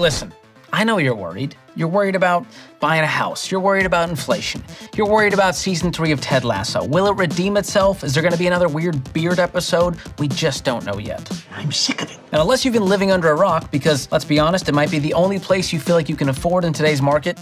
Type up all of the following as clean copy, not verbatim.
Listen, I know you're worried. You're worried about buying a house. You're worried about inflation. You're worried about season 3 of Ted Lasso. Will it redeem itself? Is there going to be another weird beard episode? We just don't know yet. I'm sick of it. And unless you've been living under a rock, because let's be honest, it might be the only place you feel like you can afford in today's market,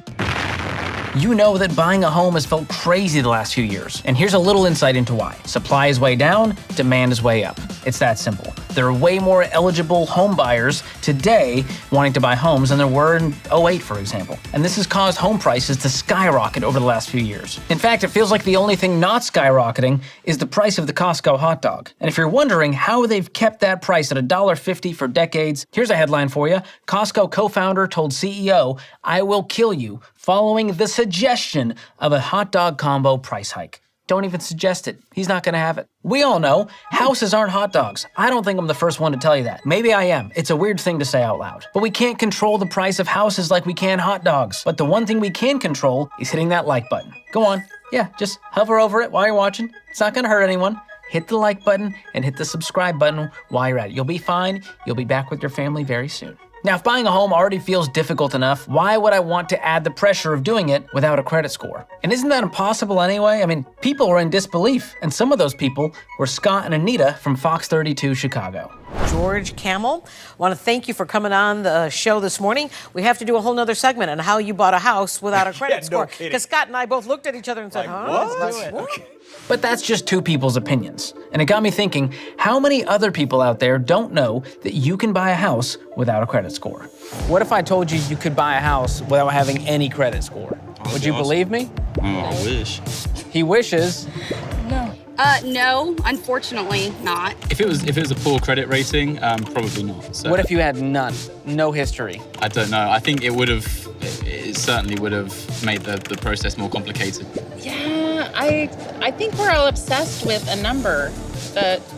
you know that buying a home has felt crazy the last few years. And here's a little insight into why. Supply is way down, demand is way up. It's that simple. There are way more eligible home buyers today wanting to buy homes than there were in 2008, for example. And this has caused home prices to skyrocket over the last few years. In fact, it feels like the only thing not skyrocketing is the price of the Costco hot dog. And if you're wondering how they've kept that price at $1.50 for decades, here's a headline for you. Costco co-founder told CEO, "I will kill you," following the suggestion of a hot dog combo price hike. Don't even suggest it. He's not gonna have it. We all know houses aren't hot dogs. I don't think I'm the first one to tell you that. Maybe I am. It's a weird thing to say out loud. But we can't control the price of houses like we can hot dogs. But the one thing we can control is hitting that like button. Go on. Yeah, just hover over it while you're watching. It's not gonna hurt anyone. Hit the like button and hit the subscribe button while you're at it. You'll be fine. You'll be back with your family very soon. Now, if buying a home already feels difficult enough, why would I want to add the pressure of doing it without a credit score? And isn't that impossible anyway? I mean, people were in disbelief, and some of those people were Scott and Anita from Fox 32 Chicago. George Camel, want to thank you for coming on the show this morning. We have to do a whole nother segment on how you bought a house without a credit score. Because Scott and I both looked at each other and said, let's do it. Okay. But that's just two people's opinions. And it got me thinking, how many other people out there don't know that you can buy a house without a credit score? What if I told you you could buy a house without having any credit score? Would you believe me? Oh, I wish. He wishes. No, unfortunately not. If it was a poor credit rating, probably not. So What if you had none? No history? I don't know. I think it certainly would have made the process more complicated. Yeah, I think we're all obsessed with a number.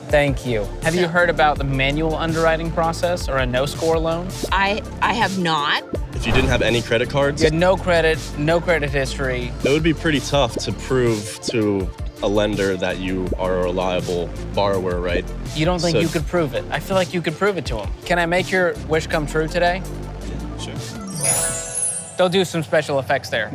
Thank you. Have you heard about the manual underwriting process or a no-score loan? I have not. If you didn't have any credit cards, You had no credit history. it would be pretty tough to prove to a lender that you are a reliable borrower, right? You don't think So- you could prove it? I feel like you could prove it to him. Can I make your wish come true today? Sure. They'll do some special effects there.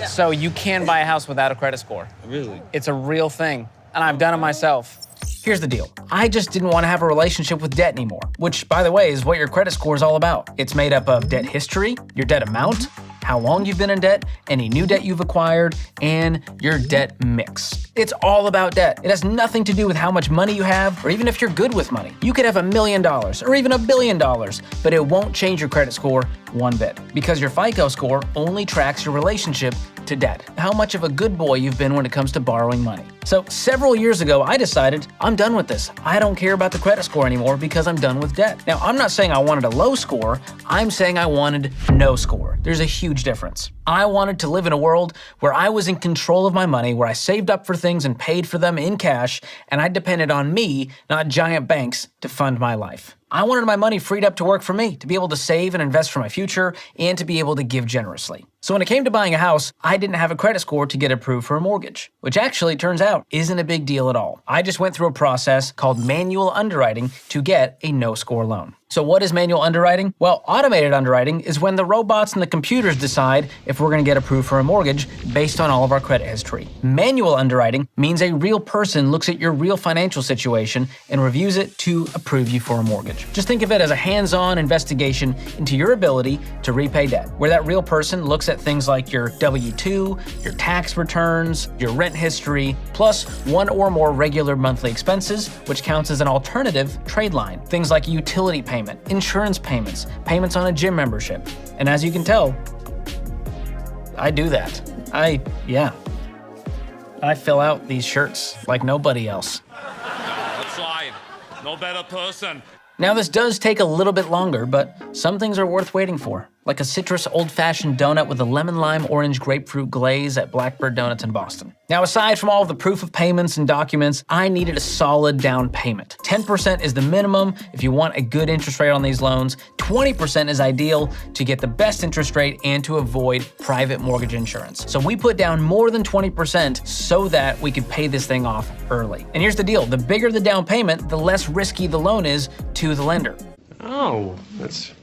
So you can buy a house without a credit score. Really? It's a real thing, and I've done it myself. Here's the deal. I just didn't want to have a relationship with debt anymore, which, by the way, is what your credit score is all about. It's made up of debt history, your debt amount, how long you've been in debt, any new debt you've acquired, and your debt mix. It's all about debt. It has nothing to do with how much money you have, or even if you're good with money. You could have $1 million or even $1 billion, but it won't change your credit score one bit, because your FICO score only tracks your relationship to debt, how much of a good boy you've been when it comes to borrowing money. So several years ago, I decided I'm done with this. I don't care about the credit score anymore because I'm done with debt. Now, I'm not saying I wanted a low score. I'm saying I wanted no score. There's a huge difference. I wanted to live in a world where I was in control of my money, where I saved up for things and paid for them in cash, and I depended on me, not giant banks, to fund my life. I wanted my money freed up to work for me, to be able to save and invest for my future, and to be able to give generously. So when it came to buying a house, I didn't have a credit score to get approved for a mortgage, which actually turns out isn't a big deal at all. I just went through a process called manual underwriting to get a no-score loan. So what is manual underwriting? Well, automated underwriting is when the robots and the computers decide if we're going to get approved for a mortgage based on all of our credit history. Manual underwriting means a real person looks at your real financial situation and reviews it to approve you for a mortgage. Just think of it as a hands-on investigation into your ability to repay debt, where that real person looks at things like your W-2, your tax returns, your rent history, plus one or more regular monthly expenses, which counts as an alternative trade line. Things like utility payment, insurance payments, payments on a gym membership. And as you can tell, I do that. I fill out these shirts like nobody else. That's right. No better person. Now, this does take a little bit longer, but some things are worth waiting for, like a citrus old-fashioned donut with a lemon lime orange grapefruit glaze at Blackbird Donuts in Boston. Now, aside from all of the proof of payments and documents, I needed a solid down payment. 10% is the minimum if you want a good interest rate on these loans. 20% is ideal to get the best interest rate and to avoid private mortgage insurance. So we put down more than 20% so that we could pay this thing off early. And here's the deal. The bigger the down payment, the less risky the loan is to the lender. Oh,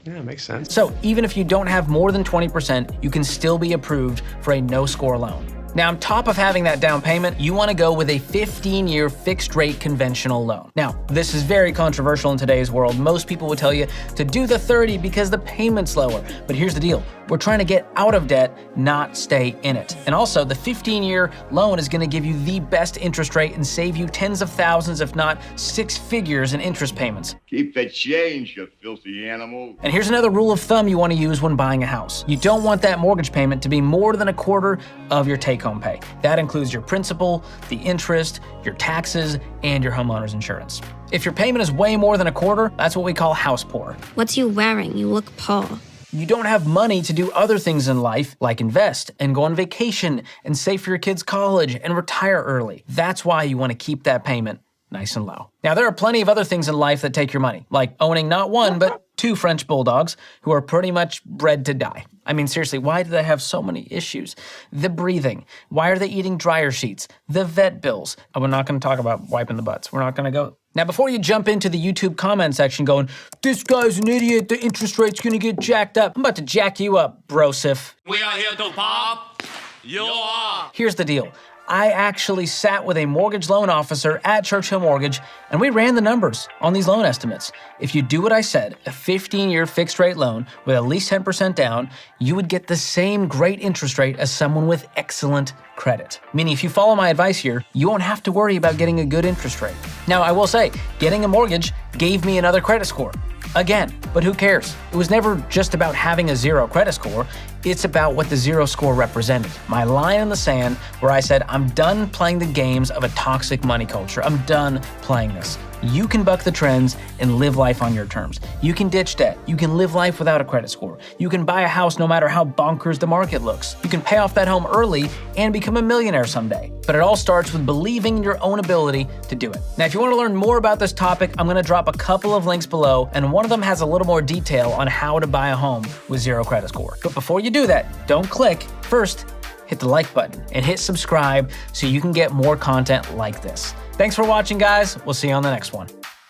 makes sense. So even if you don't have more than 20%, you can still be approved for a no-score loan. Now, on top of having that down payment, you want to go with a 15-year fixed-rate conventional loan. Now, this is very controversial in today's world. Most people would tell you to do the 30 because the payment's lower. But here's the deal. We're trying to get out of debt, not stay in it. And also, the 15-year loan is going to give you the best interest rate and save you tens of thousands, if not six figures in interest payments. Keep the change, you filthy animal. And here's another rule of thumb you want to use when buying a house. You don't want that mortgage payment to be more than a quarter of your take-home pay. That includes your principal, the interest, your taxes, and your homeowner's insurance. If your payment is way more than a quarter, that's what we call house poor. What's you wearing? You look poor. You don't have money to do other things in life, like invest and go on vacation and save for your kids' college and retire early. That's why you want to keep that payment nice and low. Now, there are plenty of other things in life that take your money, like owning not one, but 2 French bulldogs who are pretty much bred to die. I mean, seriously, why do they have so many issues? The breathing. Why are they eating dryer sheets? The vet bills. Oh, we're not going to talk about wiping the butts. We're not going to go. Now, before you jump into the YouTube comment section going, this guy's an idiot, the interest rate's going to get jacked up, I'm about to jack you up, brosif. We are here to pop. You are. Here's the deal. I actually sat with a mortgage loan officer at Churchill Mortgage, and we ran the numbers on these loan estimates. If you do what I said, a 15-year fixed-rate loan with at least 10% down, you would get the same great interest rate as someone with excellent credit. Meaning if you follow my advice here, you won't have to worry about getting a good interest rate. Now, I will say, getting a mortgage gave me another credit score. Again, but who cares? It was never just about having a 0 credit score. It's about what the 0 score represented. My line in the sand where I said, I'm done playing the games of a toxic money culture. I'm done playing this. You can buck the trends and live life on your terms. You can ditch debt. You can live life without a credit score. You can buy a house no matter how bonkers the market looks. You can pay off that home early and become a millionaire someday. But it all starts with believing in your own ability to do it. Now, if you want to learn more about this topic, I'm going to drop a couple of links below, and one of them has a little more detail on how to buy a home with 0 credit score. But before you do that, don't click. First, hit the like button and hit subscribe so you can get more content like this. Thanks for watching, guys. We'll see you on the next one.